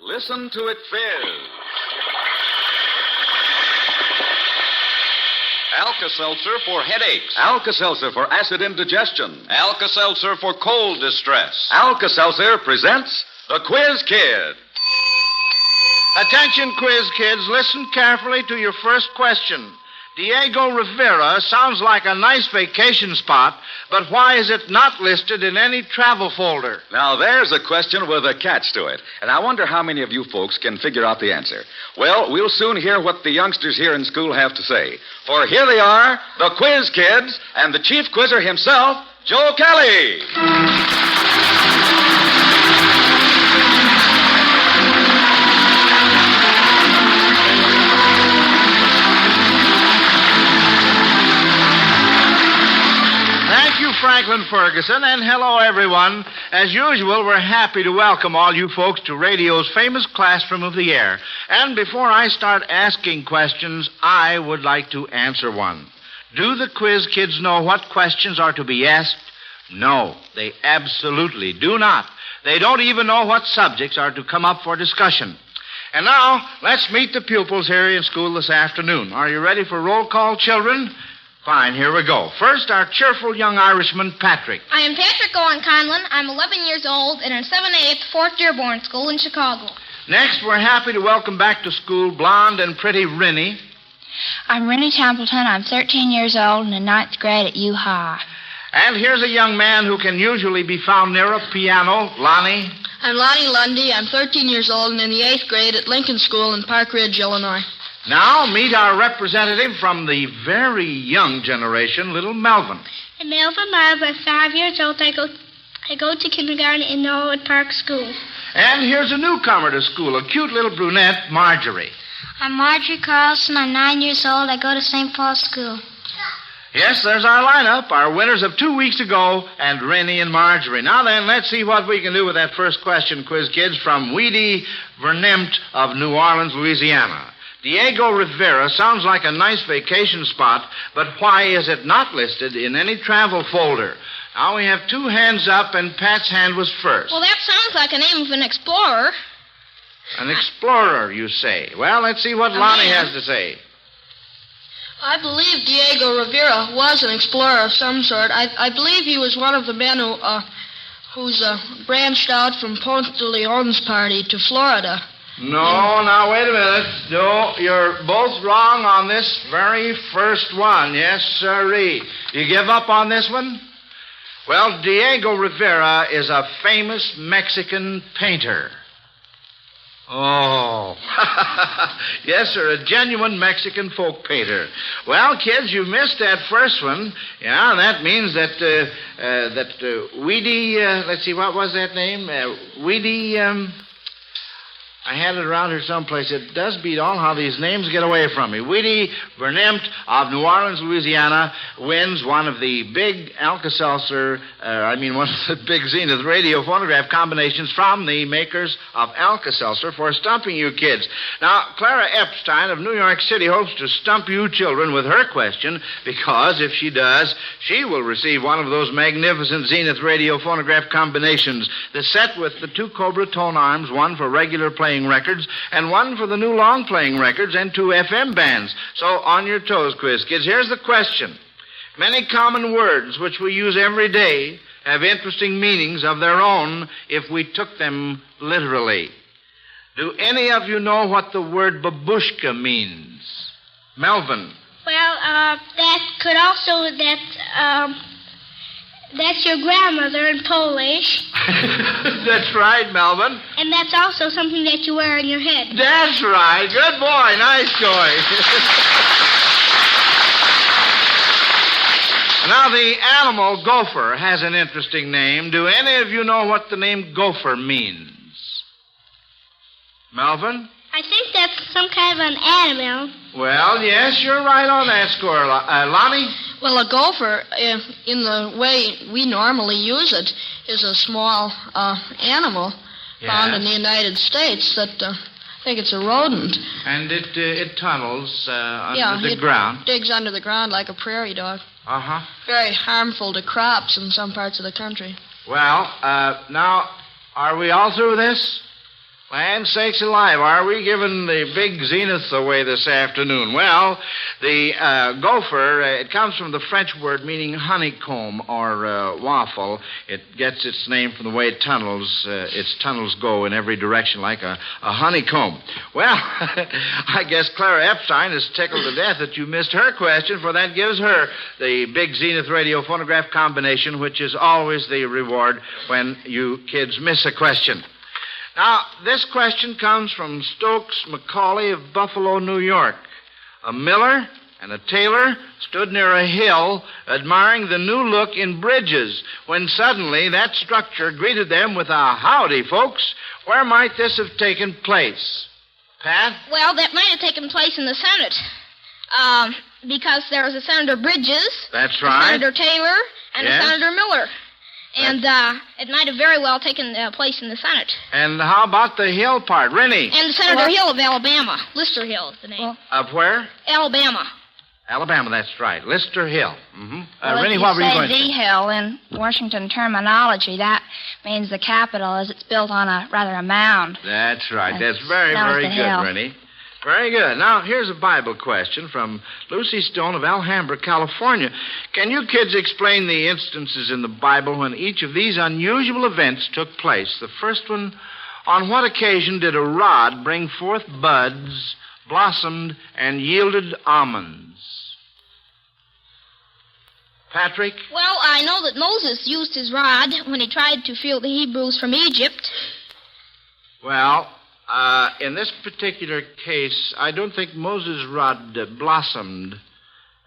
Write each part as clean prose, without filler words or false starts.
Listen to it fizz. Alka-Seltzer for headaches. Alka-Seltzer for acid indigestion. Alka-Seltzer for cold distress. Alka-Seltzer presents the Quiz Kid. Attention, quiz kids. Listen carefully to your first question. Diego Rivera sounds like a nice vacation spot, but why is it not listed in any travel folder? Now, there's a question with a catch to it, and I wonder how many of you folks can figure out the answer. Well, we'll soon hear what the youngsters here in school have to say. For here they are, the Quiz Kids, and the chief quizzer himself, Joe Kelly. Franklin Ferguson, and hello, everyone. As usual, we're happy to welcome all you folks to radio's famous classroom of the air. And before I start asking questions, I would like to answer one. Do the quiz kids know what questions are to be asked? No, they absolutely do not. They don't even know what subjects are to come up for discussion. And now, let's meet the pupils here in school this afternoon. Are you ready for roll call, children? Fine, here we go. First, our cheerful young Irishman, Patrick. I am Patrick Owen Conlon. I'm 11 years old and in 7/8 4th Dearborn School in Chicago. Next, we're happy to welcome back to school blonde and pretty Rennie. I'm Rennie Templeton. I'm 13 years old and in 9th grade at U High. And here's a young man who can usually be found near a piano, Lonnie. I'm Lonnie Lundy. I'm 13 years old and in the 8th grade at Lincoln School in Park Ridge, Illinois. Now, meet our representative from the very young generation, little Melvin. I'm Melvin Miles. I'm 5 years old. I go to kindergarten in Norwood Park School. And here's a newcomer to school, a cute little brunette, Marjorie. I'm Marjorie Carlson. I'm 9 years old. I go to St. Paul's School. Yes, there's our lineup, our winners of 2 weeks ago, and Rennie and Marjorie. Now then, let's see what we can do with that first question, quiz kids, from Weedy Vernemt of New Orleans, Louisiana. Diego Rivera sounds like a nice vacation spot, but why is it not listed in any travel folder? Now we have two hands up, and Pat's hand was first. Well, that sounds like a name of an explorer. An explorer, you say. Well, let's see what Lonnie has to say. I believe Diego Rivera was an explorer of some sort. I believe he was one of the men who's branched out from Ponce de Leon's party to Florida. No, now, wait a minute. No, you're both wrong on this very first one. Yes, sirree. You give up on this one? Well, Diego Rivera is a famous Mexican painter. Oh. Yes, sir, a genuine Mexican folk painter. Well, kids, you missed that first one. Yeah, that means that Weedy, let's see, what was that name? Weedy, I had it around here someplace. It does beat all how these names get away from me. Weedy Vernemt of New Orleans, Louisiana, wins one of the big Alka-Seltzer, one of the big Zenith radio phonograph combinations from the makers of Alka-Seltzer for stumping you kids. Now, Clara Epstein of New York City hopes to stump you children with her question, because if she does, she will receive one of those magnificent Zenith radio phonograph combinations. The set with the two Cobra tone arms, one for regular playing records, and one for the new long-playing records, and two FM bands. So, on your toes, quiz kids. Here's the question. Many common words which we use every day have interesting meanings of their own if we took them literally. Do any of you know what the word babushka means? Melvin. Well, that could also, that's your grandmother in Polish. That's right, Melvin. And that's also something that you wear on your head. That's right. Good boy. Nice going. Now, the animal gopher has an interesting name. Do any of you know what the name gopher means? Melvin? I think that's some kind of an animal. Well, yes, you're right on that score. Lonnie? Well, a gopher, in the way we normally use it, is a small animal found in the United States that I think it's a rodent. And it tunnels under the ground. Digs under the ground like a prairie dog. Uh-huh. Very harmful to crops in some parts of the country. Well, now, are we all through this? Land sakes alive, are we giving the big zenith away this afternoon? Well, the gopher, it comes from the French word meaning honeycomb or waffle. It gets its name from the way its tunnels go in every direction like a honeycomb. Well, I guess Clara Epstein is tickled to death that you missed her question, for that gives her the big zenith radio phonograph combination, which is always the reward when you kids miss a question. Now, this question comes from Stokes Macaulay of Buffalo, New York. A miller and a tailor stood near a hill admiring the new look in bridges when suddenly that structure greeted them with a howdy, folks. Where might this have taken place? Pat? Well, that might have taken place in the Senate. Because there was a Senator Bridges. That's right. A Senator Taylor, and Yes. a Senator Miller. And it might have very well taken place in the Senate. And how about the hill part? Rennie? And Senator Hill of Alabama. Lister Hill is the name. Of where? Alabama. Alabama, that's right. Lister Hill. Mm-hmm. Well, Rennie, if what were you going to say say? the hill in Washington terminology, that means the capital as it's built on a mound. That's right. And That's very, that was very the good, hill. Rennie. Very good. Now, here's a Bible question from Lucy Stone of Alhambra, California. Can you kids explain the instances in the Bible when each of these unusual events took place? The first one, on what occasion did a rod bring forth buds, blossomed, and yielded almonds? Patrick? Well, I know that Moses used his rod when he tried to free the Hebrews from Egypt. Well, in this particular case, I don't think Moses' rod blossomed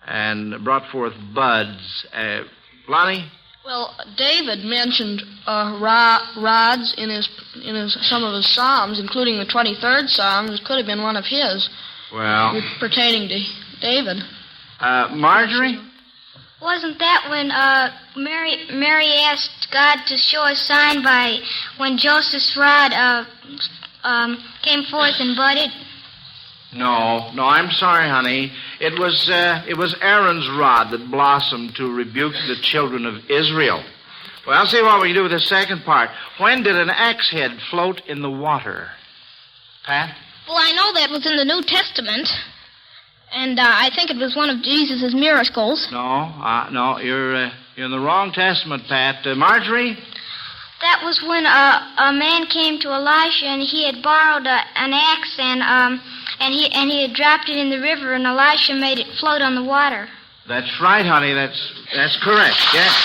and brought forth buds. Lonnie? Well, David mentioned rods in some of his psalms, including the 23rd Psalm. It could have been one of his. Well, pertaining to David. Marjorie? Wasn't that when Mary asked God to show a sign by when Joseph's rod came forth and budded? No, I'm sorry, honey. It was Aaron's rod that blossomed to rebuke the children of Israel. Well, I'll see what we can do with the second part. When did an axe head float in the water? Pat? Well, I know that was in the New Testament, and I think it was one of Jesus' miracles. No, you're in the wrong testament, Pat. Marjorie? That was when a man came to Elisha, and he had borrowed an axe, and he had dropped it in the river, and Elisha made it float on the water. That's right, honey. That's correct. Yes.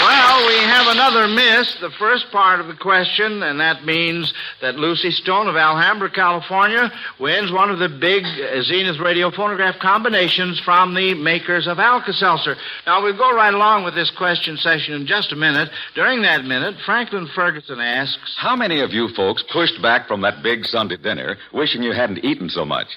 Well, we have another miss, the first part of the question, and that means that Lucy Stone of Alhambra, California, wins one of the big Zenith radio phonograph combinations from the makers of Alka-Seltzer. Now, we'll go right along with this question session in just a minute. During that minute, Franklin Ferguson asks, How many of you folks pushed back from that big Sunday dinner wishing you hadn't eaten so much?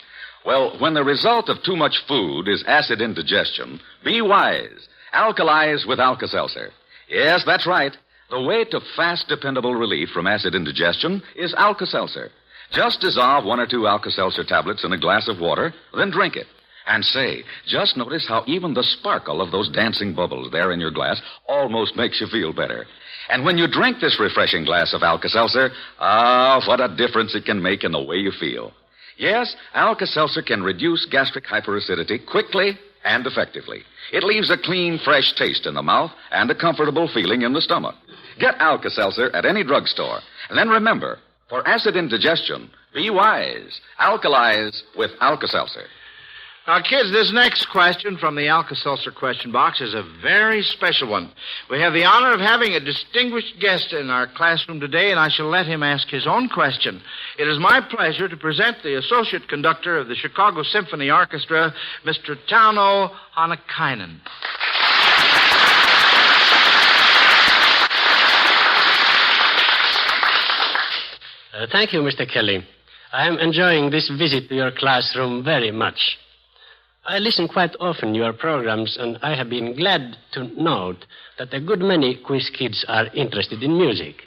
Well, when the result of too much food is acid indigestion, be wise. Alkalize with Alka-Seltzer. Yes, that's right. The way to fast, dependable relief from acid indigestion is Alka-Seltzer. Just dissolve 1 or 2 Alka-Seltzer tablets in a glass of water, then drink it. And say, just notice how even the sparkle of those dancing bubbles there in your glass almost makes you feel better. And when you drink this refreshing glass of Alka-Seltzer, what a difference it can make in the way you feel. Yes, Alka-Seltzer can reduce gastric hyperacidity quickly and effectively. It leaves a clean, fresh taste in the mouth and a comfortable feeling in the stomach. Get Alka-Seltzer at any drugstore. And then remember, for acid indigestion, be wise. Alkalize with Alka-Seltzer. Now, kids, this next question from the Alka-Seltzer question box is a very special one. We have the honor of having a distinguished guest in our classroom today, and I shall let him ask his own question. It is my pleasure to present the associate conductor of the Chicago Symphony Orchestra, Mr. Tauno Hanakainen. Thank you, Mr. Kelly. I am enjoying this visit to your classroom very much. I listen quite often to your programs, and I have been glad to note that a good many quiz kids are interested in music.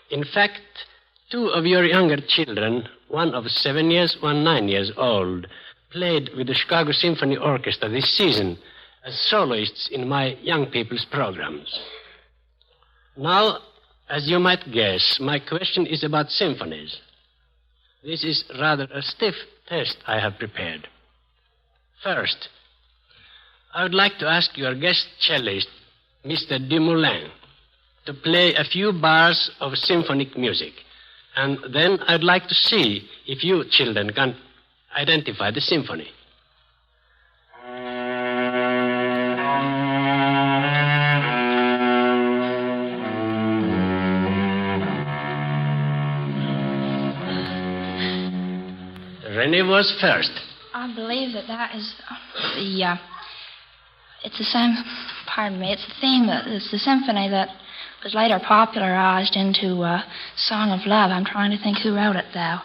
In fact, 2 of your younger children, one of 7 years, one 9 years old, played with the Chicago Symphony Orchestra this season as soloists in my young people's programs. Now, as you might guess, my question is about symphonies. This is rather a stiff test I have prepared. First, I would like to ask your guest cellist, Mr. Dumoulin, to play a few bars of symphonic music. And then I'd like to see if you children can identify the symphony. Rennie was first. I believe that is it's the same, pardon me, it's the theme, it's the symphony that was later popularized into Song of Love. I'm trying to think who wrote it, though.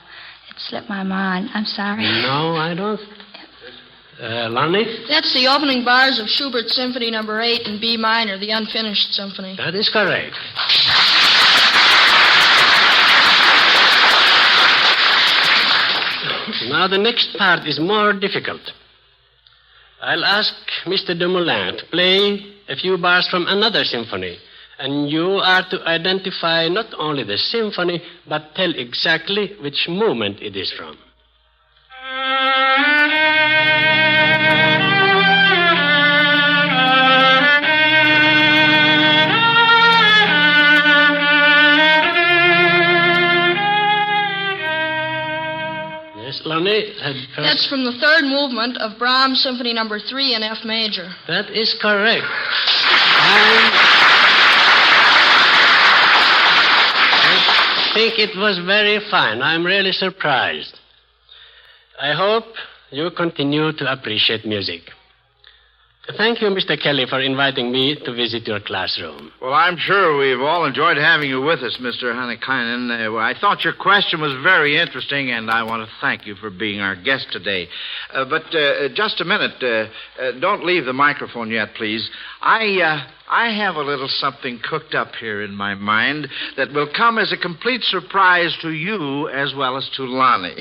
It slipped my mind. I'm sorry. No, I don't. Lonnie? That's the opening bars of Schubert's Symphony No. 8 in B minor, the unfinished symphony. That is correct. Now the next part is more difficult. I'll ask Mr. Dumoulin to play a few bars from another symphony, and you are to identify not only the symphony, but tell exactly which movement it is from. Lonnie had first... That's from the third movement of Brahms' Symphony No. 3 in F major. That is correct. I think it was very fine. I'm really surprised. I hope you continue to appreciate music. Thank you, Mr. Kelly, for inviting me to visit your classroom. Well, I'm sure we've all enjoyed having you with us, Mr. Hanakainen. I thought your question was very interesting, and I want to thank you for being our guest today. But just a minute. Don't leave the microphone yet, please. I have a little something cooked up here in my mind that will come as a complete surprise to you as well as to Lonnie.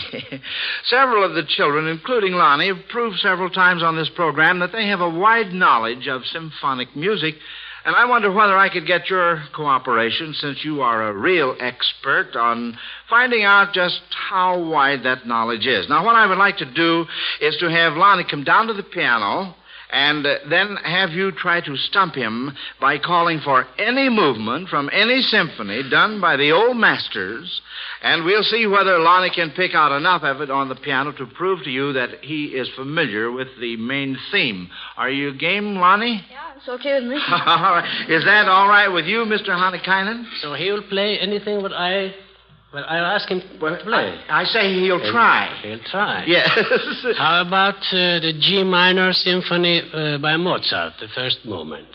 Several of the children, including Lonnie, have proved several times on this program that they have a wide knowledge of symphonic music, and I wonder whether I could get your cooperation, since you are a real expert, on finding out just how wide that knowledge is. Now, what I would like to do is to have Lonnie come down to the piano and then have you try to stump him by calling for any movement from any symphony done by the old masters, and we'll see whether Lonnie can pick out enough of it on the piano to prove to you that he is familiar with the main theme. Are you game, Lonnie? Yeah, it's okay with me. All right. Is that all right with you, Mr. Hanakainen? So he'll play anything that I'll ask him to play. I say he'll try. He'll try. Yes. How about the G minor symphony by Mozart, the first movement?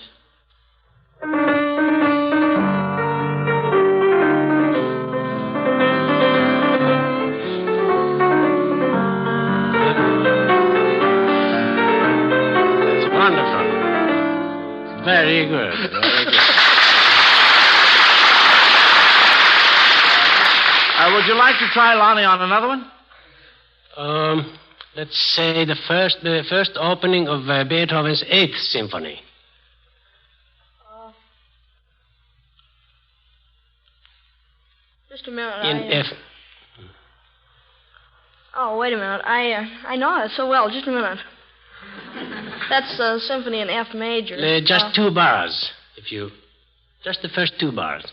That's wonderful. Very good. Very good. Would you like to try, Lonnie, on another one? Let's say the first opening of Beethoven's 8th Symphony. Just a minute. In F. Oh, wait a minute. I know it so well. Just a minute. That's a symphony in F major. Just 2 bars, just the first 2 bars.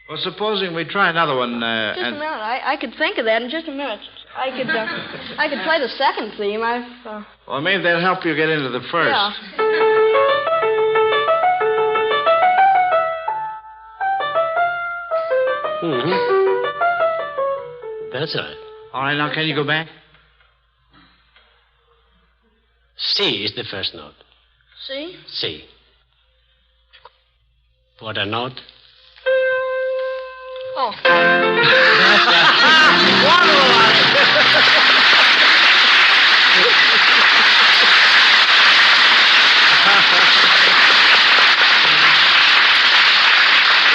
Well, supposing we try another one. Just a minute. I could think of that in just a minute. I could play the second theme. Well, maybe that'll help you get into the first. Yeah. Mm-hmm. That's right. All right, now can you go back? C is the first note. C? C. What a note. Oh.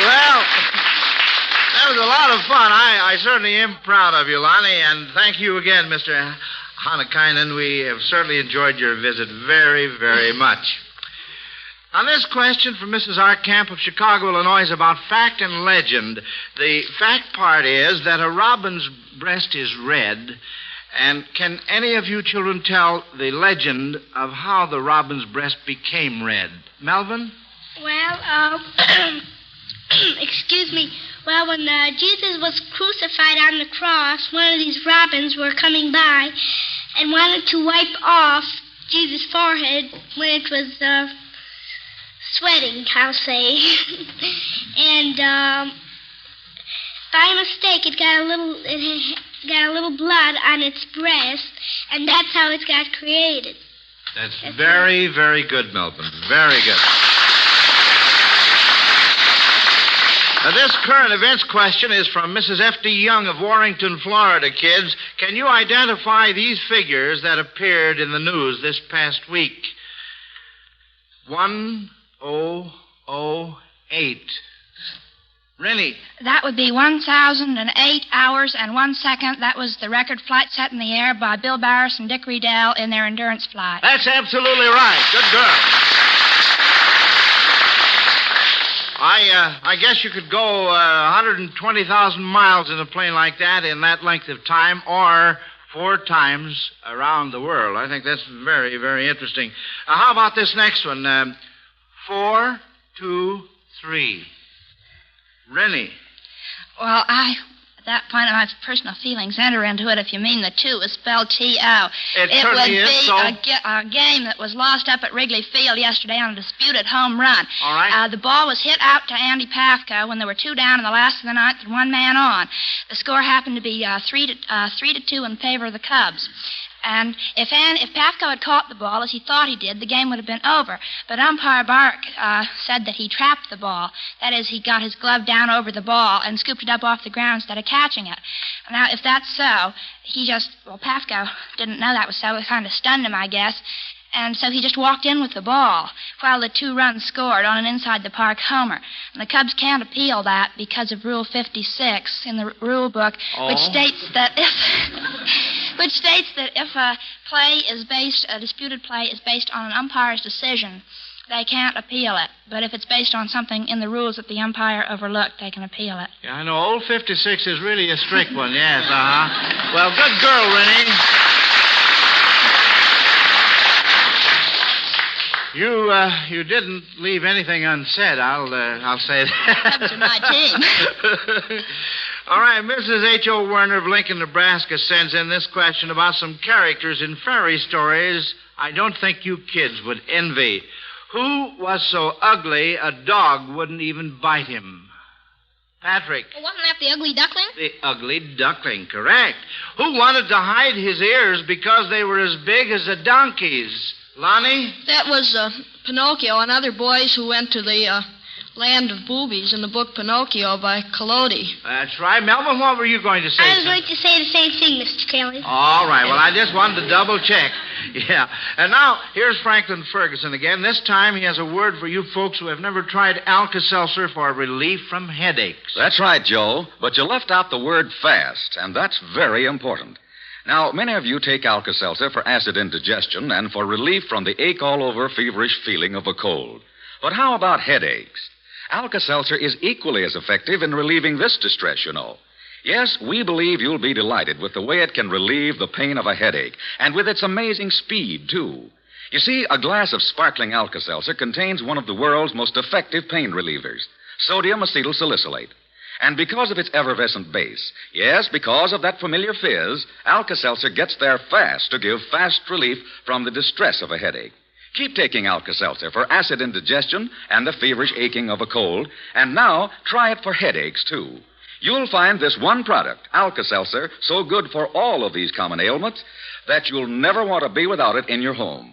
Well, that was a lot of fun. I certainly am proud of you, Lonnie, and thank you again, Mr. Hanakainen. We have certainly enjoyed your visit very, very much. Now, this question from Mrs. R. Camp of Chicago, Illinois, is about fact and legend. The fact part is that a robin's breast is red. And can any of you children tell the legend of how the robin's breast became red? Melvin? Well, excuse me. Well, when Jesus was crucified on the cross, one of these robins were coming by and wanted to wipe off Jesus' forehead when it was sweating, I'll say. And by mistake, it got a little blood on its breast, and that's how it got created. That's very, very good, Melvin. Very good. Now, this current events question is from Mrs. F.D. Young of Warrington, Florida, kids. Can you identify these figures that appeared in the news this past week? 1008. Rennie. That would be 1,008 hours and 1 second. That was the record flight set in the air by Bill Barris and Dick Riedel in their endurance flight. That's absolutely right. Good girl. I guess you could go 120,000 miles in a plane like that in that length of time, or 4 times around the world. I think that's very, very interesting. How about this next one? 4, 2, 3. Rennie. Well, at that point, my personal feelings enter into it. If you mean the 2 is spelled T-O. It certainly is, would so... be a game that was lost up at Wrigley Field yesterday on a disputed home run. All right. The ball was hit out to Andy Pafko when there were 2 down in the last of the ninth and 1 man on. The score happened to be 3-2 in favor of the Cubs. And if Pafko had caught the ball as he thought he did, the game would have been over. But umpire Bark said that he trapped the ball. That is, he got his glove down over the ball and scooped it up off the ground instead of catching it. Now, if that's so, Pafko didn't know that was so. It kind of stunned him, I guess. And so he just walked in with the ball while the 2 runs scored on an inside-the-park homer. And the Cubs can't appeal that because of Rule 56 in the rule book, which states that if a disputed play is based on an umpire's decision, they can't appeal it. But if it's based on something in the rules that the umpire overlooked, they can appeal it. Yeah, I know. Old 56 is really a strict one, yes, Well, good girl, Rennie. You didn't leave anything unsaid. I'll say that. Up to my team. All right, Mrs. H.O. Werner of Lincoln, Nebraska sends in this question about some characters in fairy stories I don't think you kids would envy. Who was so ugly a dog wouldn't even bite him? Patrick. Well, wasn't that the ugly duckling? The ugly duckling, correct. Who wanted to hide his ears because they were as big as a donkey's? Lonnie? That was Pinocchio and other boys who went to the land of boobies in the book Pinocchio by Collodi. That's right. Melvin, what were you going to say? I was going to say the same thing, Mr. Kelly. All right. Well, I just wanted to double check. Yeah. And now, here's Franklin Ferguson again. This time he has a word for you folks who have never tried Alka-Seltzer for relief from headaches. That's right, Joe. But you left out the word fast, and that's very important. Now, many of you take Alka-Seltzer for acid indigestion and for relief from the ache-all-over feverish feeling of a cold. But how about headaches? Alka-Seltzer is equally as effective in relieving this distress, you know. Yes, we believe you'll be delighted with the way it can relieve the pain of a headache, and with its amazing speed, too. You see, a glass of sparkling Alka-Seltzer contains one of the world's most effective pain relievers, sodium acetylsalicylate. And because of its effervescent base, yes, because of that familiar fizz, Alka-Seltzer gets there fast to give fast relief from the distress of a headache. Keep taking Alka-Seltzer for acid indigestion and the feverish aching of a cold, and now try it for headaches, too. You'll find this one product, Alka-Seltzer, so good for all of these common ailments that you'll never want to be without it in your home.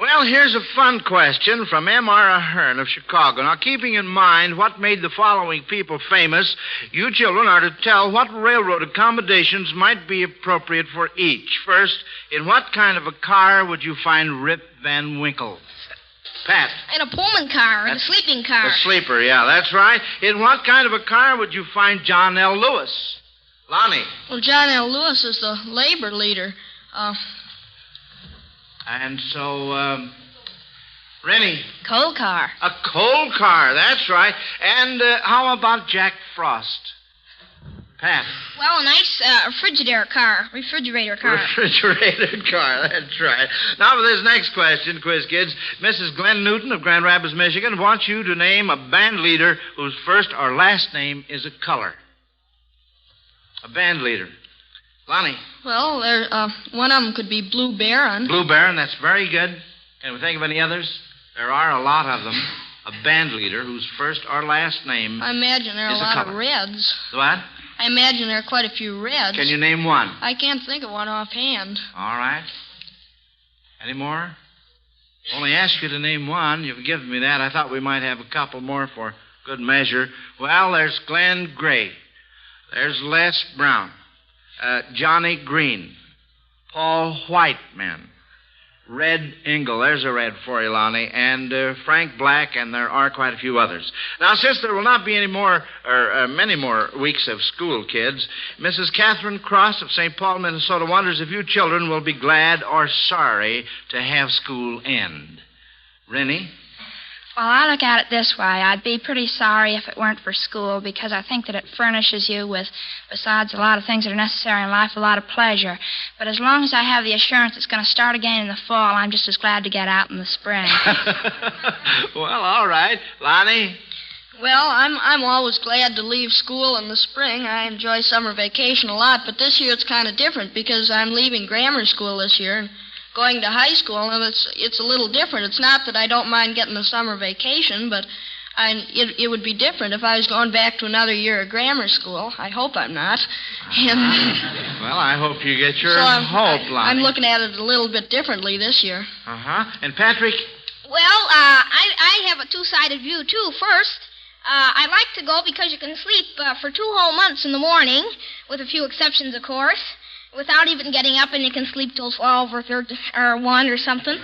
Well, here's a fun question from M.R. Ahern of Chicago. Now, keeping in mind what made the following people famous, you children are to tell what railroad accommodations might be appropriate for each. First, in what kind of a car would you find Rip Van Winkle? Pat. In a Pullman car, in a sleeping car. A sleeper, yeah, that's right. In what kind of a car would you find John L. Lewis? Lonnie. Well, John L. Lewis is the labor leader. And so, Rennie. Coal car. A coal car, that's right. And how about Jack Frost? Pat. Well, a nice refrigerator car. Refrigerator car, that's right. Now for this next question, Quiz Kids. Mrs. Glenn Newton of Grand Rapids, Michigan, wants you to name a band leader whose first or last name is a color. A band leader. Lonnie. Well, one of them could be Blue Baron. Blue Baron, that's very good. Can we think of any others? There are a lot of them. A band leader whose first or last name I imagine there are a is a lot color. of Reds. What? I imagine there are quite a few Reds. Can you name one? I can't think of one offhand. All right. Any more? Only asked you to name one. You've given me that. I thought we might have a couple more for good measure. Well, there's Glenn Gray. There's Les Brown. Johnny Green. Paul Whiteman. Red Ingle. There's a red for you, Lonnie. And Frank Black, and there are quite a few others. Now, since there will not be any more, or many more weeks of school, kids, Mrs. Catherine Cross of St. Paul, Minnesota, wonders if you children will be glad or sorry to have school end. Rennie? Well, I look at it this way. I'd be pretty sorry if it weren't for school because I think that it furnishes you with, besides a lot of things that are necessary in life, a lot of pleasure. But as long as I have the assurance it's going to start again in the fall, I'm just as glad to get out in the spring. Well, all right. Lonnie? Well, I'm always glad to leave school in the spring. I enjoy summer vacation a lot, but this year it's kind of different because I'm leaving grammar school this year and going to high school, and it's a little different. It's not that I don't mind getting a summer vacation, but it would be different if I was going back to another year of grammar school. I hope I'm not. And well, I hope you get your hope, Lonnie. I'm looking at it a little bit differently this year. Uh-huh. And Patrick? Well, I have a two-sided view, too. First, I like to go because you can sleep for 2 whole months in the morning, with a few exceptions, of course, without even getting up, and you can sleep till 12 or 1 or something.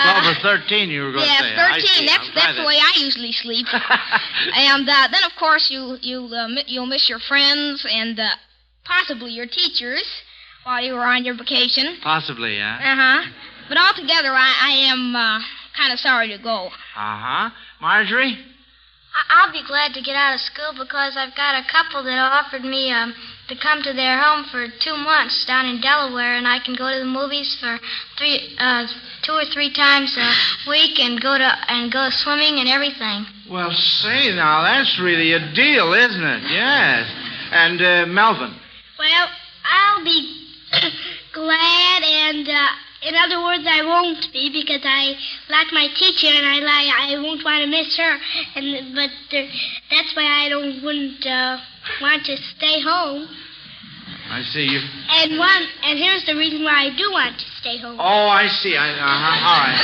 12 or 13, you were going to say. Yeah, 13. That's the way I usually sleep. And then, of course, you'll miss your friends and possibly your teachers while you were on your vacation. Possibly, yeah. Uh-huh. But altogether, I am kind of sorry to go. Uh-huh. Marjorie? I'll be glad to get out of school because I've got a couple that offered me to come to their home for 2 months down in Delaware, and I can go to the movies for 2 or 3 times a week and go swimming and everything. Well, say now, that's really a deal, isn't it? Yes. And Melvin? Well, I'll be glad, and in other words, I won't be because I like my teacher and I won't want to miss her. But that's why I wouldn't want to stay home. I see you. And here's the reason why I do want to stay home. Oh, I see. All right.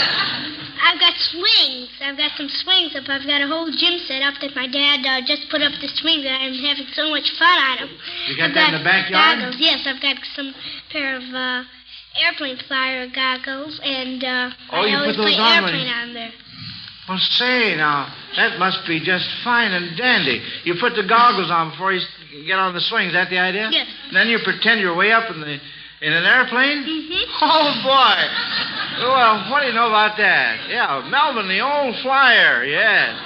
I've got swings. I've got some swings up. I've got a whole gym set up that my dad just put up the swings, and I'm having so much fun on them. You got that in the backyard? Goggles. Yes, I've got some pair of airplane flyer goggles, and I always play airplane on there. Well, say now, that must be just fine and dandy. You put the goggles on before you get on the swing. Is that the idea? Yes. And then you pretend you're way up in an airplane? Mm-hmm. Oh, boy. Well, what do you know about that? Yeah, Melvin, the old flyer, yes.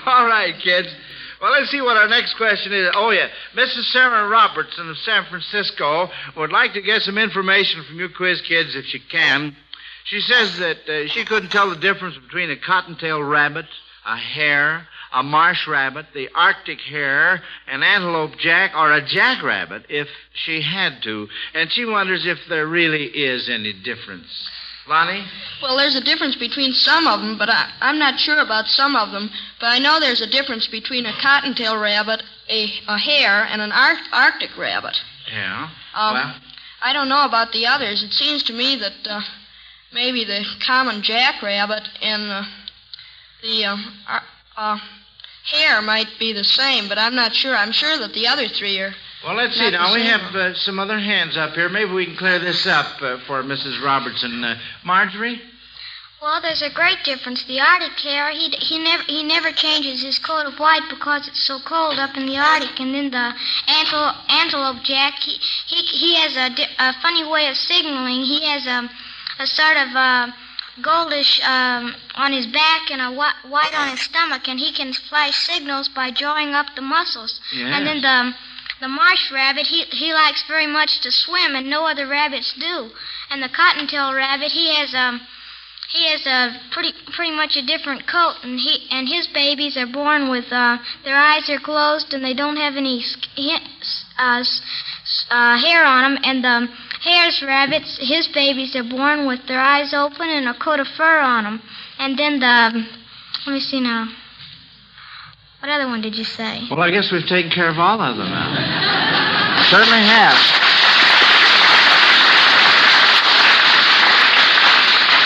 All right, kids. Well, let's see what our next question is. Oh, yeah. Mrs. Sarah Robertson of San Francisco would like to get some information from you quiz kids if she can. She says that she couldn't tell the difference between a cottontail rabbit, a hare, a marsh rabbit, the Arctic hare, an antelope jack, or a jackrabbit if she had to. And she wonders if there really is any difference. Lonnie? Well, there's a difference between some of them, but I'm not sure about some of them. But I know there's a difference between a cottontail rabbit, a hare, and an Arctic rabbit. Yeah? Well? I don't know about the others. It seems to me that maybe the common jackrabbit and the hare might be the same, but I'm not sure. I'm sure that the other 3 are. Well, let's see. Now, we have some other hands up here. Maybe we can clear this up for Mrs. Robertson. Marjorie? Well, there's a great difference. The Arctic hare, he never changes his coat of white because it's so cold up in the Arctic. And then the antelope jack, he has a funny way of signaling. He has a sort of goldish on his back and a white on his stomach, and he can flash signals by drawing up the muscles. Yes. And then the marsh rabbit, he likes very much to swim, and no other rabbits do. And the cottontail rabbit, he has a pretty much a different coat, and his babies are born with their eyes are closed and they don't have any hair on them. And the hare's rabbits, his babies are born with their eyes open and a coat of fur on them. And then let me see now. What other one did you say? Well, I guess we've taken care of all of them now. Certainly have.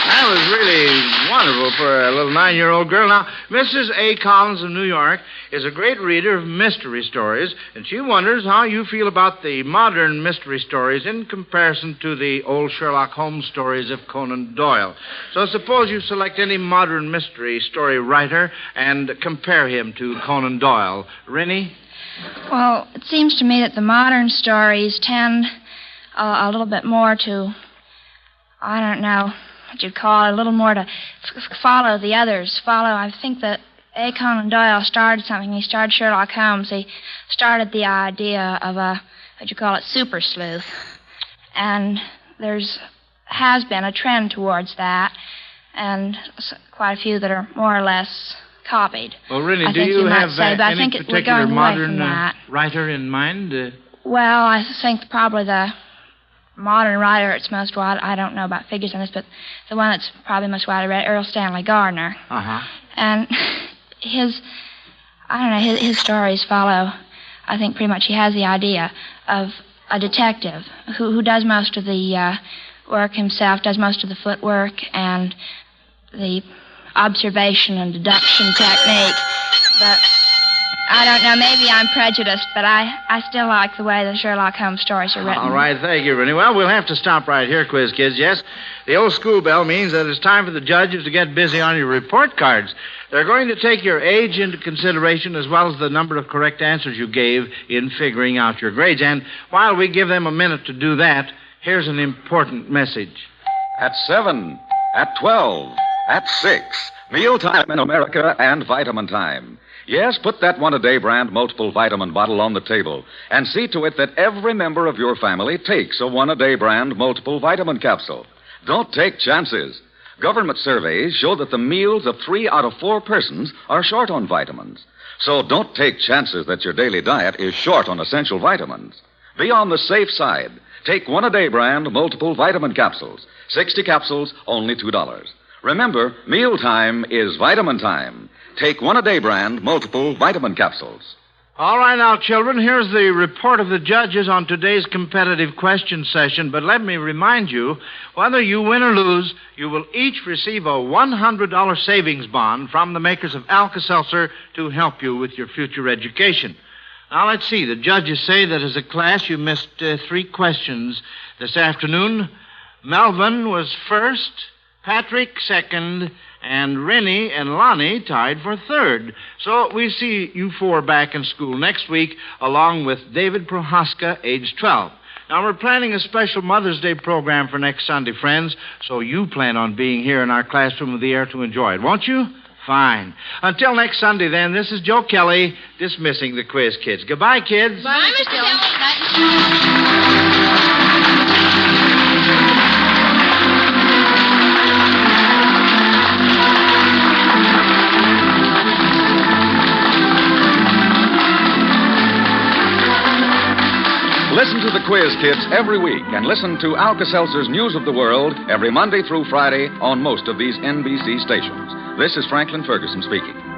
That was really wonderful for a little 9-year-old girl. Now, Mrs. A. Collins of New York is a great reader of mystery stories, and she wonders how you feel about the modern mystery stories in comparison to the old Sherlock Holmes stories of Conan Doyle. So suppose you select any modern mystery story writer and compare him to Conan Doyle. Rennie? Well, it seems to me that the modern stories tend a little bit more to, I don't know what you'd call it, a little more to follow the others. I think that A. Conan Doyle started something. He started Sherlock Holmes. He started the idea of super sleuth. And has been a trend towards that, and quite a few that are more or less copied. Well, really, do you have any particular modern writer in mind? Well, I think probably the modern writer it's most wide. I don't know about figures on this, but the one that's probably most widely read, Earl Stanley Gardner. Uh-huh. And his stories follow, I think pretty much he has the idea of a detective who does most of the work himself, does most of the footwork and the observation and deduction technique. But I don't know, maybe I'm prejudiced, but I still like the way the Sherlock Holmes stories are written. All right, thank you, Rennie. Well, we'll have to stop right here, Quiz Kids. Yes, the old school bell means that it's time for the judges to get busy on your report cards. They're going to take your age into consideration as well as the number of correct answers you gave in figuring out your grades. And while we give them a minute to do that, here's an important message. At 7, at 12, at 6, mealtime in America and vitamin time. Yes, put that one-a-day brand multiple vitamin bottle on the table and see to it that every member of your family takes a one-a-day brand multiple vitamin capsule. Don't take chances. Government surveys show that the meals of 3 out of 4 persons are short on vitamins. So don't take chances that your daily diet is short on essential vitamins. Be on the safe side. Take one-a-day brand multiple vitamin capsules. 60 capsules, only $2. Remember, mealtime is vitamin time. Take one-a-day brand multiple vitamin capsules. All right, now, children, here's the report of the judges on today's competitive question session. But let me remind you, whether you win or lose, you will each receive a $100 savings bond from the makers of Alka-Seltzer to help you with your future education. Now, let's see. The judges say that as a class you missed 3 questions this afternoon. Melvin was first, Patrick second, and Rennie and Lonnie tied for third. So we see you 4 back in school next week, along with David Prohaska, age 12. Now, we're planning a special Mother's Day program for next Sunday, friends, so you plan on being here in our classroom of the air to enjoy it, won't you? Fine. Until next Sunday, then, this is Joe Kelly dismissing the Quiz Kids. Goodbye, kids. Bye, Mr. Kelly. Listen to the Quiz Kids every week and listen to Alka-Seltzer's News of the World every Monday through Friday on most of these NBC stations. This is Franklin Ferguson speaking.